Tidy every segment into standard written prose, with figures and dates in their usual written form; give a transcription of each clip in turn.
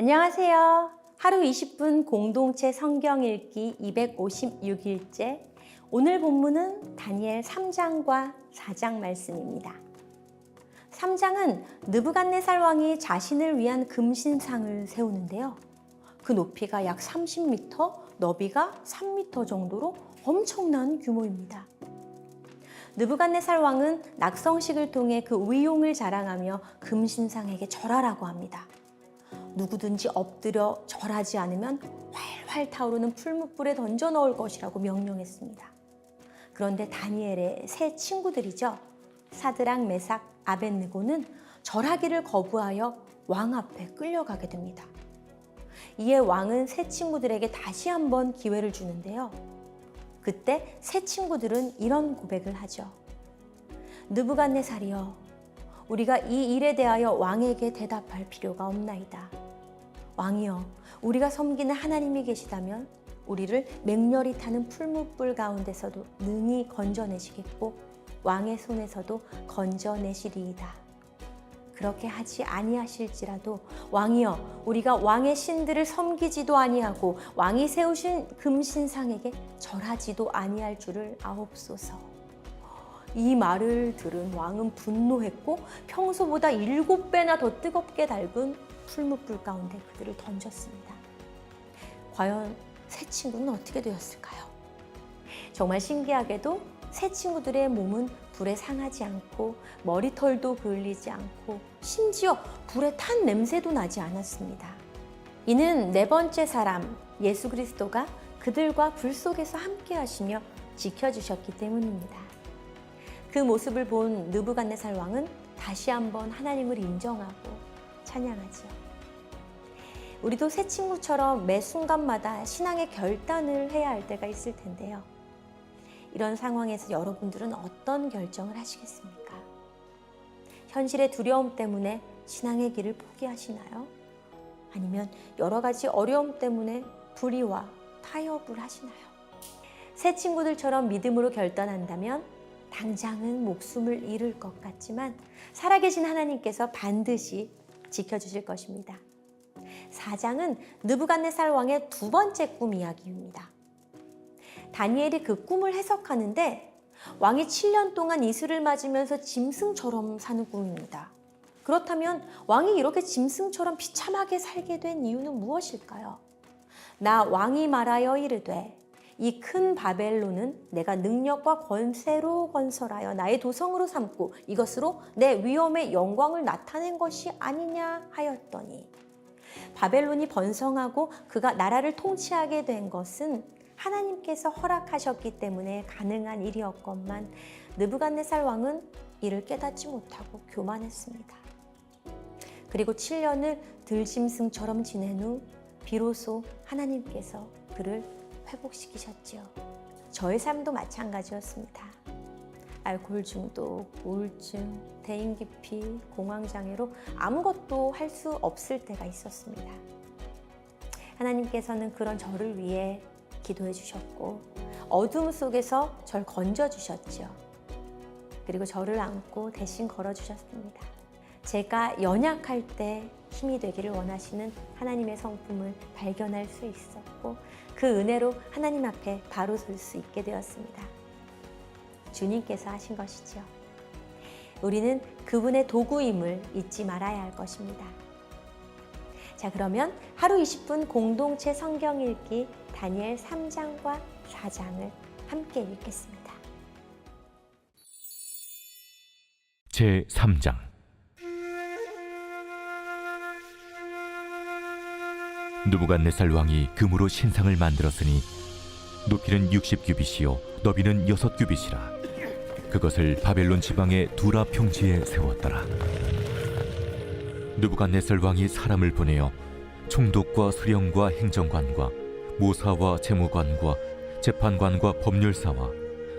안녕하세요. 하루 20분 공동체 성경 읽기 256일째. 오늘 본문은 다니엘 3장과 4장 말씀입니다. 3장은 느부갓네살 왕이 자신을 위한 금신상을 세우는데요. 그 높이가 약 30m, 너비가 3m 정도로 엄청난 규모입니다. 느부갓네살 왕은 낙성식을 통해 그 위용을 자랑하며 금신상에게 절하라고 합니다. 누구든지 엎드려 절하지 않으면 활활 타오르는 풀무불에 던져 넣을 것이라고 명령했습니다. 그런데 다니엘의 세 친구들이죠. 사드락, 메삭, 아벳느고는 절하기를 거부하여 왕 앞에 끌려가게 됩니다. 이에 왕은 세 친구들에게 다시 한번 기회를 주는데요. 그때 세 친구들은 이런 고백을 하죠. 느부갓네살이여, 우리가 이 일에 대하여 왕에게 대답할 필요가 없나이다. 왕이여, 우리가 섬기는 하나님이 계시다면 우리를 맹렬히 타는 풀무불 가운데서도 능히 건져내시겠고 왕의 손에서도 건져내시리이다. 그렇게 하지 아니하실지라도 왕이여, 우리가 왕의 신들을 섬기지도 아니하고 왕이 세우신 금신상에게 절하지도 아니할 줄을 아옵소서. 이 말을 들은 왕은 분노했고 평소보다 7배나 더 뜨겁게 달군 풀무불 가운데 그들을 던졌습니다. 과연 세 친구는 어떻게 되었을까요? 정말 신기하게도 세 친구들의 몸은 불에 상하지 않고 머리털도 그을리지 않고 심지어 불에 탄 냄새도 나지 않았습니다. 이는 네 번째 사람 예수 그리스도가 그들과 불 속에서 함께 하시며 지켜주셨기 때문입니다. 그 모습을 본 느부갓네살 왕은 다시 한번 하나님을 인정하고 찬양하죠. 우리도 새 친구처럼 매 순간마다 신앙의 결단을 해야 할 때가 있을 텐데요. 이런 상황에서 여러분들은 어떤 결정을 하시겠습니까? 현실의 두려움 때문에 신앙의 길을 포기하시나요? 아니면 여러 가지 어려움 때문에 불의와 타협을 하시나요? 새 친구들처럼 믿음으로 결단한다면 당장은 목숨을 잃을 것 같지만 살아계신 하나님께서 반드시 지켜주실 것입니다. 4장은 느부갓네살 왕의 두 번째 꿈 이야기입니다. 다니엘이 그 꿈을 해석하는데 왕이 7년 동안 이슬을 맞으면서 짐승처럼 사는 꿈입니다. 그렇다면 왕이 이렇게 짐승처럼 비참하게 살게 된 이유는 무엇일까요? 나 왕이 말하여 이르되 이 큰 바벨론은 내가 능력과 권세로 건설하여 나의 도성으로 삼고 이것으로 내 위엄의 영광을 나타낸 것이 아니냐 하였더니, 바벨론이 번성하고 그가 나라를 통치하게 된 것은 하나님께서 허락하셨기 때문에 가능한 일이었건만 느부갓네살 왕은 이를 깨닫지 못하고 교만했습니다. 그리고 7년을 들짐승처럼 지낸 후 비로소 하나님께서 그를 회복시키셨지요. 저의 삶도 마찬가지였습니다. 알코올 중독, 우울증, 대인기피, 공황장애로 아무것도 할 수 없을 때가 있었습니다. 하나님께서는 그런 저를 위해 기도해 주셨고 어둠 속에서 절 건져주셨죠. 그리고 저를 안고 대신 걸어주셨습니다. 제가 연약할 때 힘이 되기를 원하시는 하나님의 성품을 발견할 수 있었고 그 은혜로 하나님 앞에 바로 설 수 있게 되었습니다. 주님께서 하신 것이죠. 우리는 그분의 도구임을 잊지 말아야 할 것입니다. 자, 그러면 하루 20분 공동체 성경 읽기 다니엘 3장과 4장을 함께 읽겠습니다. 제3장. 느부갓네살 왕이 금으로 신상을 만들었으니 높이는 60규빗이요 너비는 6규빗이라. 그것을 바벨론 지방의 두라 평지에 세웠더라. 느부갓네살 왕이 사람을 보내어 총독과 수령과 행정관과 모사와 재무관과 재판관과 법률사와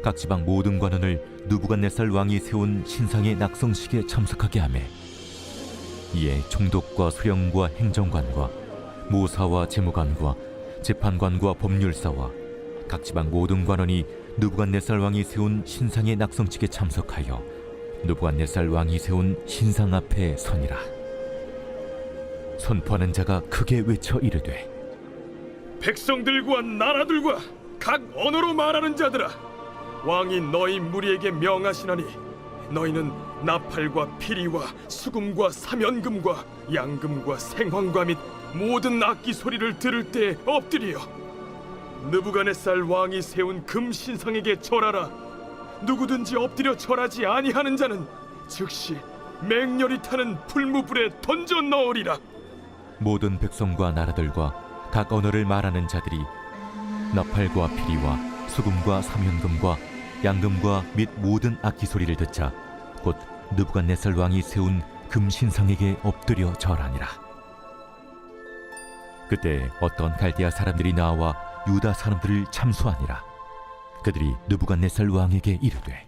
각 지방 모든 관원을 느부갓네살 왕이 세운 신상의 낙성식에 참석하게 하매, 이에 총독과 수령과 행정관과 모사와 재무관과 재판관과 법률사와 각 지방 모든 관원이 느부갓네살 왕이 세운 신상의 낙성식에 참석하여 느부갓네살 왕이 세운 신상 앞에 서니라. 선포하는 자가 크게 외쳐 이르되 백성들과 나라들과 각 언어로 말하는 자들아, 왕이 너희 무리에게 명하시나니 너희는 나팔과 피리와 수금과 사면금과 양금과 생황과 및 모든 악기 소리를 들을 때 엎드리어 느부갓네살 왕이 세운 금 신상에게 절하라. 누구든지 엎드려 절하지 아니하는 자는 즉시 맹렬히 타는 풀무불에 던져 넣으리라. 모든 백성과 나라들과 각 언어를 말하는 자들이 나팔과 피리와 수금과 사면금과 양금과 및 모든 악기 소리를 듣자 곧 느부갓네살 왕이 세운 금신상에게 엎드려 절하니라. 그때 어떤 갈대아 사람들이 나와 유다 사람들을 참수하니라. 그들이 느부갓네살 왕에게 이르되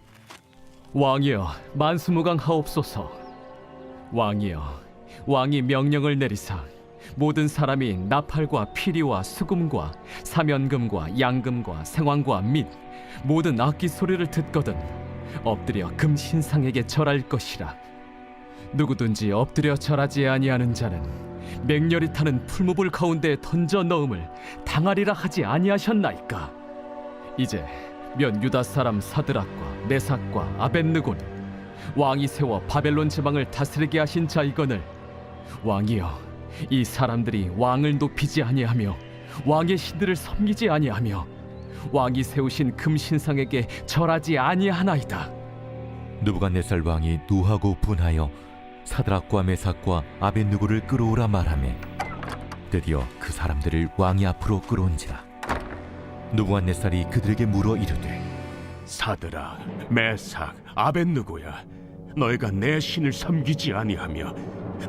왕이여, 만수무강하옵소서. 왕이여, 왕이 명령을 내리사 모든 사람이 나팔과 피리와 수금과 사면금과 양금과 생황과 및 모든 악기 소리를 듣거든 엎드려 금 신상에게 절할 것이라. 누구든지 엎드려 절하지 아니하는 자는 맹렬히 타는 풀무불 가운데 던져 넣음을 당하리라 하지 아니하셨나이까. 이제 면 유다 사람 사드락과 메삭과 아벳느고는 왕이 세워 바벨론 지방을 다스리게 하신 자이거늘 왕이여, 이 사람들이 왕을 높이지 아니하며 왕의 신들을 섬기지 아니하며 왕이 세우신 금신상에게 절하지 아니하나이다. 느부갓네살 왕이 노하고 분하여 사드락과 메삭과 아벳느고를 끌어오라 말하매 드디어 그 사람들을 왕이 앞으로 끌어온지라. 느부갓네살이 그들에게 물어 이르되 사드락, 메삭, 아벳느고야, 너희가 내 신을 섬기지 아니하며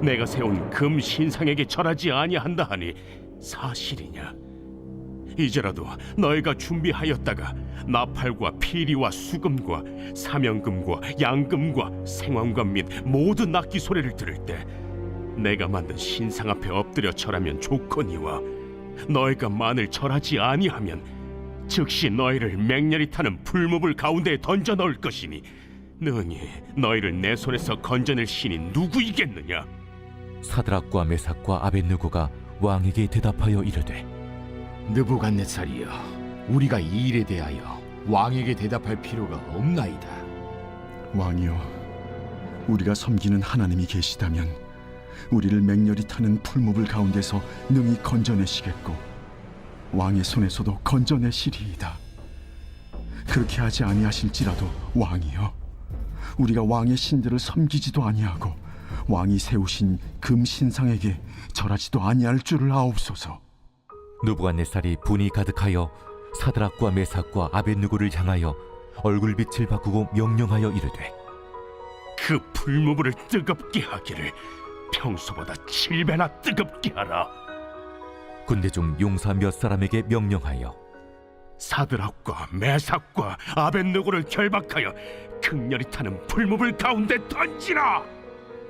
내가 세운 금 신상에게 절하지 아니한다 하니 사실이냐? 이제라도 너희가 준비하였다가 나팔과 피리와 수금과 사면금과 양금과 생황과 및 모든 악기 소리를 들을 때 내가 만든 신상 앞에 엎드려 절하면 좋거니와 너희가 만일 절하지 아니하면 즉시 너희를 맹렬히 타는 풀무불 가운데에 던져 넣을 것이니 능히 너희를 내 손에서 건져낼 신이 누구이겠느냐? 사드락과 메삭과 아벳느고가 왕에게 대답하여 이르되 느부갓네살이여, 우리가 이 일에 대하여 왕에게 대답할 필요가 없나이다. 왕이여, 우리가 섬기는 하나님이 계시다면 우리를 맹렬히 타는 풀무불 가운데서 능히 건져내시겠고 왕의 손에서도 건져내시리이다. 그렇게 하지 아니하실지라도 왕이여, 우리가 왕의 신들을 섬기지도 아니하고 왕이 세우신 금 신상에게 절하지도 아니할 줄을 아옵소서. 느부갓네살이 분이 가득하여 사드락과 메삭과 아벳느고를 향하여 얼굴빛을 바꾸고 명령하여 이르되 그 풀무불을 뜨겁게 하기를 평소보다 7배나 뜨겁게 하라. 군대 중 용사 몇 사람에게 명령하여 사드락과 메삭과 아벳느고를 결박하여 극렬히 타는 풀무불 가운데 던지라.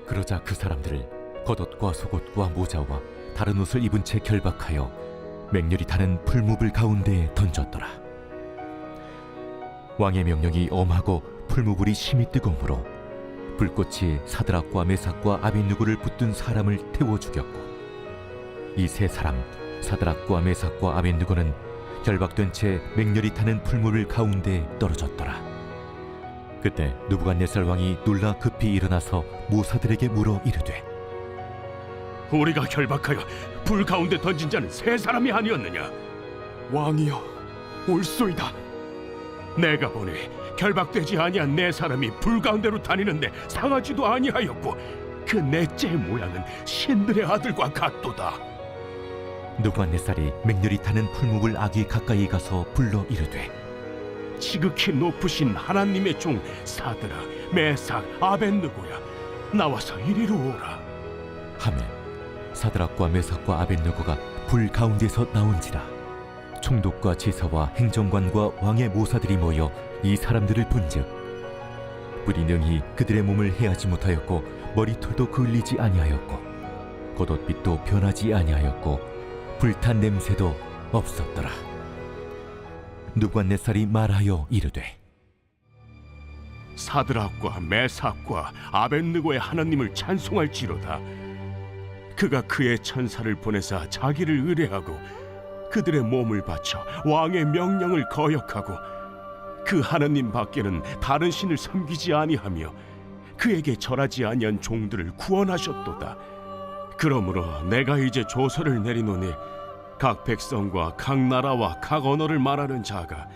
그러자 그 사람들을 겉옷과 속옷과 모자와 다른 옷을 입은 채 결박하여 맹렬히 타는 풀무불 가운데에 던졌더라. 왕의 명령이 엄하고 풀무불이 심히 뜨거우므로 불꽃이 사드락과 메삭과 아벳느고를 붙든 사람을 태워 죽였고 이 세 사람 사드락과 메삭과 아벳느고는 결박된 채 맹렬히 타는 풀무불 가운데에 떨어졌더라. 그때 느부갓네살 왕이 놀라 급히 일어나서 모사들에게 물어 이르되 우리가 결박하여 불 가운데 던진 자는 세 사람이 아니었느냐? 왕이여, 옳소이다. 내가 보니 결박되지 아니한 네 사람이 불 가운데로 다니는데 상하지도 아니하였고 그 넷째 모양은 신들의 아들과 같도다. 느부갓네살이 맹렬히 타는 풀무불 아귀 가까이 가서 불러 이르되 지극히 높으신 하나님의 종 사드락, 메삭, 아벳느고야, 나와서 이리로 오라. 하매 사드락과 메삭과 아벳느고가 불 가운데서 나온지라. 총독과 제사와 행정관과 왕의 모사들이 모여 이 사람들을 본즉 불이 능히 그들의 몸을 해하지 못하였고 머리털도 그을리지 아니하였고 겉옷빛도 변하지 아니하였고 불탄 냄새도 없었더라. 느부갓네살이 말하여 이르되 사드락과 메삭과 아벳느고의 하나님을 찬송할지로다. 그가 그의 천사를 보내사 자기를 의뢰하고 그들의 몸을 바쳐 왕의 명령을 거역하고 그 하나님 밖에는 다른 신을 섬기지 아니하며 그에게 절하지 아니한 종들을 구원하셨도다. 그러므로 내가 이제 조서를 내리노니 각 백성과 각 나라와 각 언어를 말하는 자가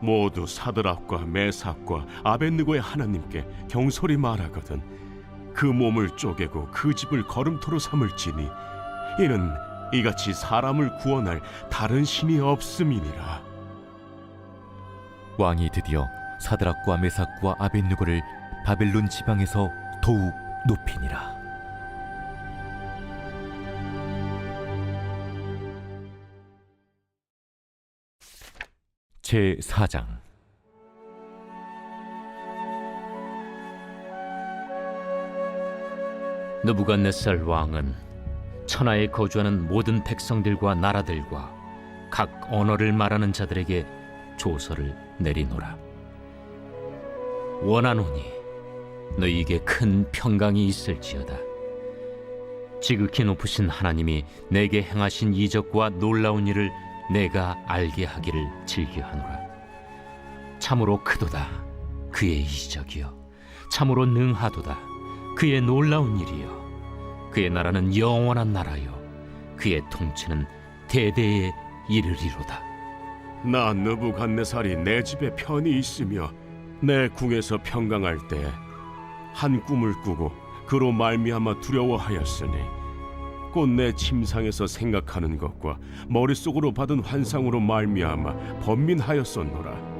모두 사드락과 메삭과 아벳느고의 하나님께 경솔히 말하거든 그 몸을 쪼개고 그 집을 거름토로 삼을지니 이는 이같이 사람을 구원할 다른 신이 없음이니라. 왕이 드디어 사드락과 메삭과 아벳느고를 바벨론 지방에서 더욱 높이니라. 제 4장. 느부갓네살 왕은 천하에 거주하는 모든 백성들과 나라들과 각 언어를 말하는 자들에게 조서를 내리노라. 원하노니 너희에게 큰 평강이 있을지어다. 지극히 높으신 하나님이 내게 행하신 이적과 놀라운 일을 내가 알게 하기를 즐겨하노라. 참으로 크도다 그의 이적이요 참으로 능하도다 그의 놀라운 일이요 그의 나라는 영원한 나라요 그의 통치는 대대에 이르리로다. 나 느부갓네살이 내 집에 편히 있으며 내 궁에서 평강할 때 한 꿈을 꾸고 그로 말미암아 두려워하였으니 곧 내 침상에서 생각하는 것과 머릿속으로 받은 환상으로 말미암아 번민하였었노라.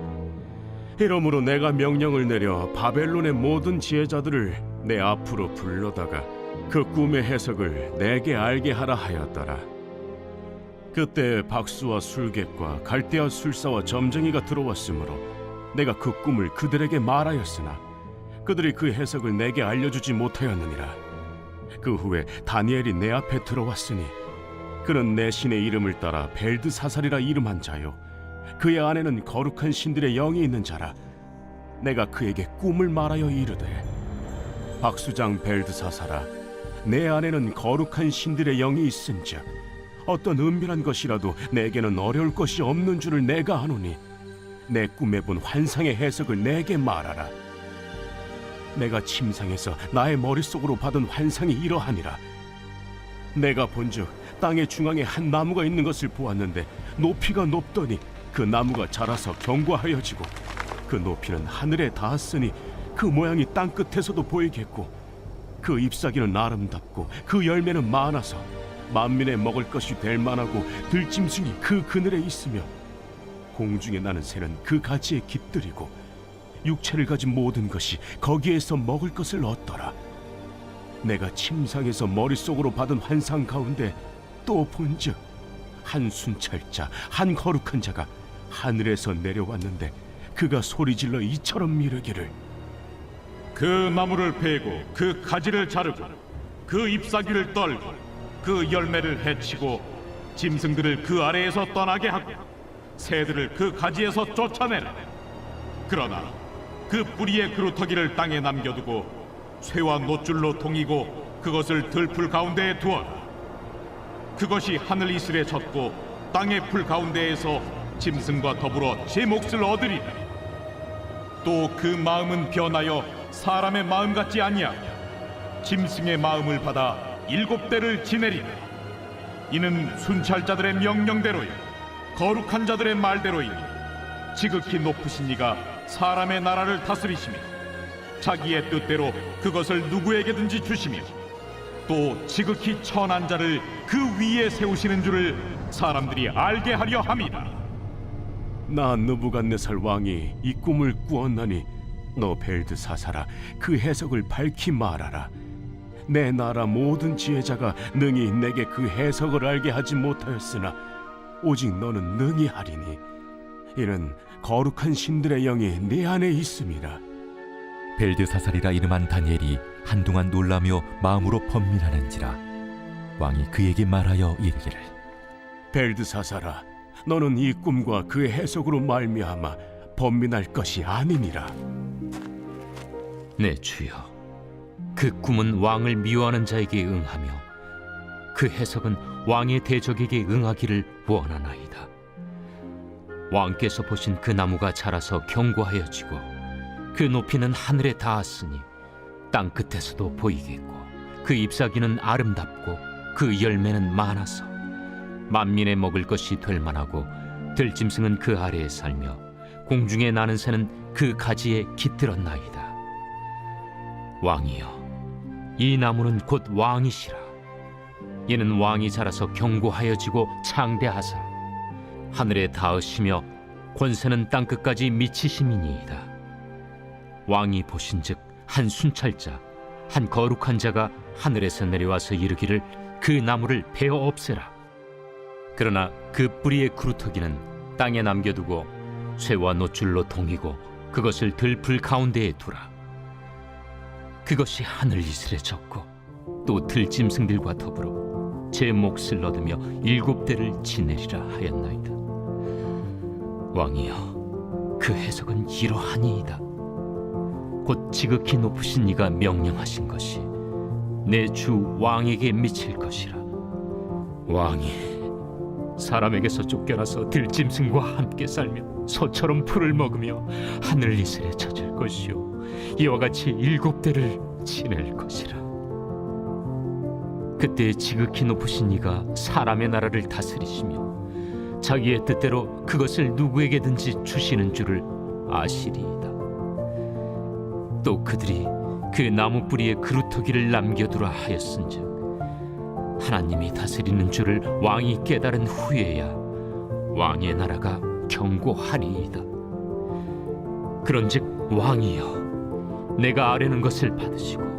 이러므로 내가 명령을 내려 바벨론의 모든 지혜자들을 내 앞으로 불러다가 그 꿈의 해석을 내게 알게 하라 하였더라. 그때 박수와 술객과 갈대아 술사와 점쟁이가 들어왔으므로 내가 그 꿈을 그들에게 말하였으나 그들이 그 해석을 내게 알려주지 못하였느니라. 그 후에 다니엘이 내 앞에 들어왔으니 그는 내 신의 이름을 따라 벨드사살이라 이름한 자요 그의 안에는 거룩한 신들의 영이 있는 자라. 내가 그에게 꿈을 말하여 이르되 박수장 벨드사살아 내 안에는 거룩한 신들의 영이 있은즉 어떤 은밀한 것이라도 내게는 어려울 것이 없는 줄을 내가 아노니 내 꿈에 본 환상의 해석을 내게 말하라. 내가 침상에서 나의 머릿속으로 받은 환상이 이러하니라. 내가 본즉 땅의 중앙에 한 나무가 있는 것을 보았는데 높이가 높더니 그 나무가 자라서 견고하여지고 그 높이는 하늘에 닿았으니 그 모양이 땅 끝에서도 보이겠고 그 잎사귀는 아름답고 그 열매는 많아서 만민의 먹을 것이 될 만하고 들짐승이 그 그늘에 있으며 공중에 나는 새는 그 가지에 깃들이고 육체를 가진 모든 것이 거기에서 먹을 것을 얻더라. 내가 침상에서 머릿속으로 받은 환상 가운데 또 본즉 한 순찰자 한 거룩한 자가 하늘에서 내려왔는데 그가 소리질러 이처럼 이르기를 그 나무를 베고 그 가지를 자르고 그 잎사귀를 떨고 그 열매를 해치고 짐승들을 그 아래에서 떠나게 하고 새들을 그 가지에서 쫓아내라. 그러나 그 뿌리의 그루터기를 땅에 남겨두고 쇠와 노줄로 동이고 그것을 들풀 가운데에 두어라. 그것이 하늘 이슬에 젖고 땅의 풀 가운데에서 짐승과 더불어 제 몫을 얻으리라. 또 그 마음은 변하여 사람의 마음 같지 아니하며 짐승의 마음을 받아 7대를 지내리라. 이는 순찰자들의 명령대로요 거룩한 자들의 말대로이니 지극히 높으신 이가 사람의 나라를 다스리시며 자기의 뜻대로 그것을 누구에게든지 주시며 또 지극히 천한 자를 그 위에 세우시는 줄을 사람들이 알게 하려 함이라. 나 느부갓네살 왕이 이 꿈을 꾸었나니 너 벨드사살아 그 해석을 밝히 말하라. 내 나라 모든 지혜자가 능히 내게 그 해석을 알게 하지 못하였으나 오직 너는 능히 하리니 이는 거룩한 신들의 영이 네 안에 있음이라. 벨드사살이라 이름한 다니엘이 한동안 놀라며 마음으로 번민하는지라. 왕이 그에게 말하여 이르기를 벨드사살아 너는 이 꿈과 그의 해석으로 말미암아 번민할 것이 아니니라. 내 주여 그 꿈은 왕을 미워하는 자에게 응하며 그 해석은 왕의 대적에게 응하기를 원하나이다. 왕께서 보신 그 나무가 자라서 견고하여지고 그 높이는 하늘에 닿았으니 땅 끝에서도 보이겠고 그 잎사귀는 아름답고 그 열매는 많아서 만민의 먹을 것이 될 만하고 들짐승은 그 아래에 살며 공중에 나는 새는 그 가지에 깃들었나이다. 왕이여, 이 나무는 곧 왕이시라. 이는 왕이 자라서 견고하여지고 창대하사 하늘에 닿으시며 권세는 땅끝까지 미치심이니이다. 왕이 보신즉 한 순찰자, 한 거룩한 자가 하늘에서 내려와서 이르기를 그 나무를 베어 없애라. 그러나 그 뿌리의 그루터기는 땅에 남겨두고 쇠와 노줄로 동이고 그것을 들풀 가운데에 두라. 그것이 하늘 이슬에 젖고 또 들짐승들과 더불어 제 몫을 얻으며 7대를 지내리라 하였나이다. 왕이여, 그 해석은 이러하니이다. 곧 지극히 높으신 이가 명령하신 것이 내 주 왕에게 미칠 것이라. 왕이 사람에게서 쫓겨나서 들짐승과 함께 살며 소처럼 풀을 먹으며 하늘 이슬에 젖을 것이요 이와 같이 7대를 지낼 것이라. 그때 지극히 높으신 이가 사람의 나라를 다스리시며 자기의 뜻대로 그것을 누구에게든지 주시는 줄을 아시리이다. 또 그들이 그 나무 뿌리에 그루터기를 남겨두라 하였은즉 하나님이 다스리는 줄을 왕이 깨달은 후에야 왕의 나라가 견고하리이다. 그런즉 왕이여, 내가 아뢰는 것을 받으시고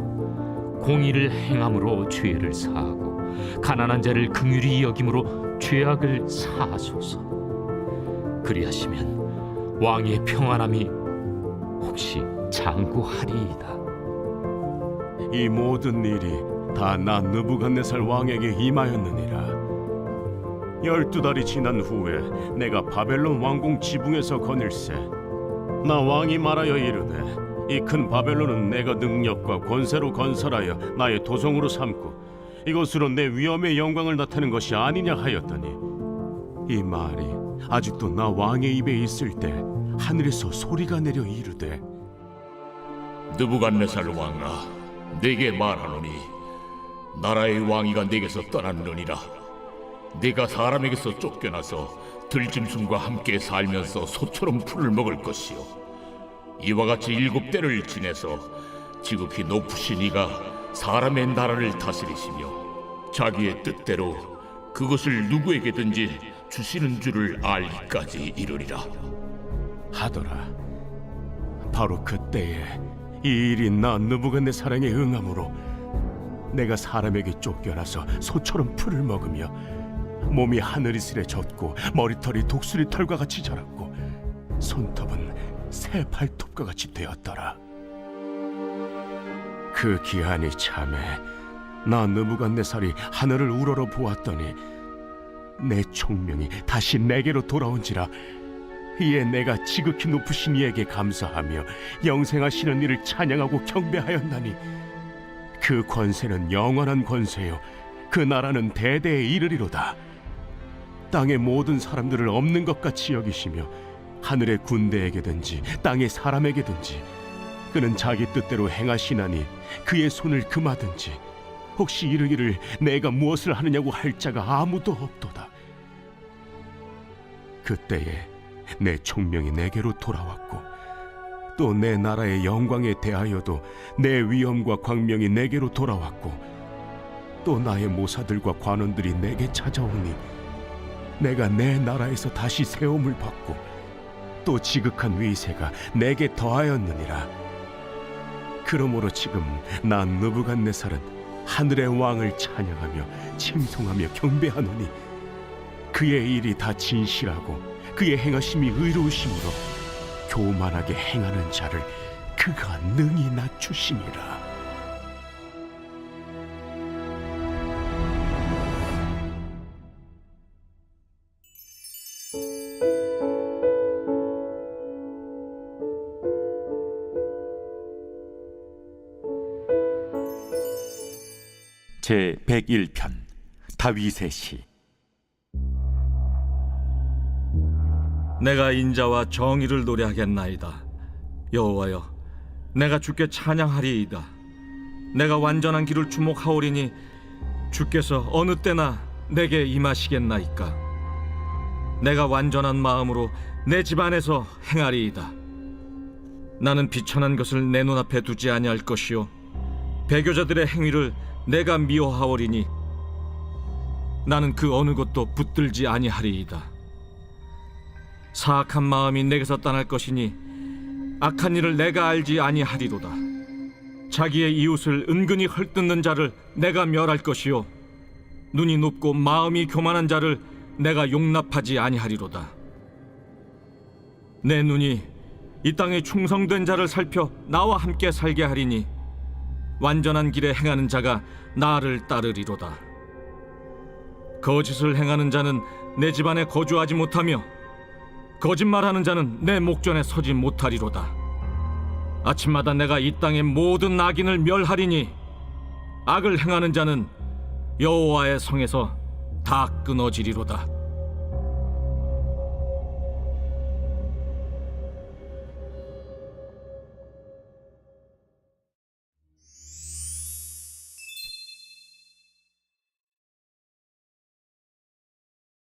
공의를 행함으로 죄를 사하고 가난한 자를 긍휼히 여김으로 죄악을 사하소서. 그리하시면 왕의 평안함이 혹시 장구하리이다. 이 모든 일이 다 나 느부갓네살 왕에게 임하였느니라. 12달이 지난 후에 내가 바벨론 왕궁 지붕에서 거닐세 나 왕이 말하여 이르되 이 큰 바벨론은 내가 능력과 권세로 건설하여 나의 도성으로 삼고 이것으로 내 위엄의 영광을 나타낸 것이 아니냐 하였더니 이 말이 아직도 나 왕의 입에 있을 때 하늘에서 소리가 내려 이르되 느부갓네살 왕아, 네게 말하노니 나라의 왕위가 네게서 떠났느니라. 네가 사람에게서 쫓겨나서 들짐승과 함께 살면서 소처럼 풀을 먹을 것이요 이와 같이 7대를 지내서 지극히 높으신 이가 사람의 나라를 다스리시며 자기의 뜻대로 그것을 누구에게든지 주시는 줄을 알기까지 이르리라 하더라. 바로 그때에 이 일이 나 느부갓네살에게 응함으로 내가 사람에게 쫓겨나서 소처럼 풀을 먹으며 몸이 하늘이슬에 젖고 머리털이 독수리 털과 같이 자랐고 손톱은 새 발톱과 같이 되었더라. 그 기한이 참에 나 느부갓네살이 하늘을 우러러 보았더니 내 총명이 다시 내게로 돌아온지라. 이에 내가 지극히 높으신 이에게 감사하며 영생하시는 이를 찬양하고 경배하였나니 그 권세는 영원한 권세요 그 나라는 대대에 이르리로다. 땅의 모든 사람들을 없는 것 같이 여기시며 하늘의 군대에게든지 땅의 사람에게든지 그는 자기 뜻대로 행하시나니 그의 손을 금하든지 혹시 이르기를 내가 무엇을 하느냐고 할 자가 아무도 없도다. 그때에 내 총명이 내게로 돌아왔고 또 내 나라의 영광에 대하여도 내 위엄과 광명이 내게로 돌아왔고 또 나의 모사들과 관원들이 내게 찾아오니 내가 내 나라에서 다시 세움을 받고 또 지극한 위세가 내게 더하였느니라. 그러므로 지금 난 느부갓네살은 하늘의 왕을 찬양하며 칭송하며 경배하노니 그의 일이 다 진실하고 그의 행하심이 의로우심으로 교만하게 행하는 자를 그가 능히 낮추심이라. 제 101편 다윗의 시. 내가 인자와 정의를 노래하겠나이다. 여호와여, 내가 주께 찬양하리이다. 내가 완전한 길을 주목하오리니 주께서 어느 때나 내게 임하시겠나이까. 내가 완전한 마음으로 내 집 안에서 행하리이다. 나는 비천한 것을 내 눈앞에 두지 아니할 것이요 배교자들의 행위를 내가 미워하오리니 나는 그 어느 것도 붙들지 아니하리이다. 사악한 마음이 내게서 떠날 것이니 악한 일을 내가 알지 아니하리로다. 자기의 이웃을 은근히 헐뜯는 자를 내가 멸할 것이요 눈이 높고 마음이 교만한 자를 내가 용납하지 아니하리로다. 내 눈이 이 땅에 충성된 자를 살펴 나와 함께 살게 하리니 완전한 길에 행하는 자가 나를 따르리로다. 거짓을 행하는 자는 내 집안에 거주하지 못하며 거짓말하는 자는 내 목전에 서지 못하리로다. 아침마다 내가 이 땅의 모든 악인을 멸하리니 악을 행하는 자는 여호와의 성에서 다 끊어지리로다.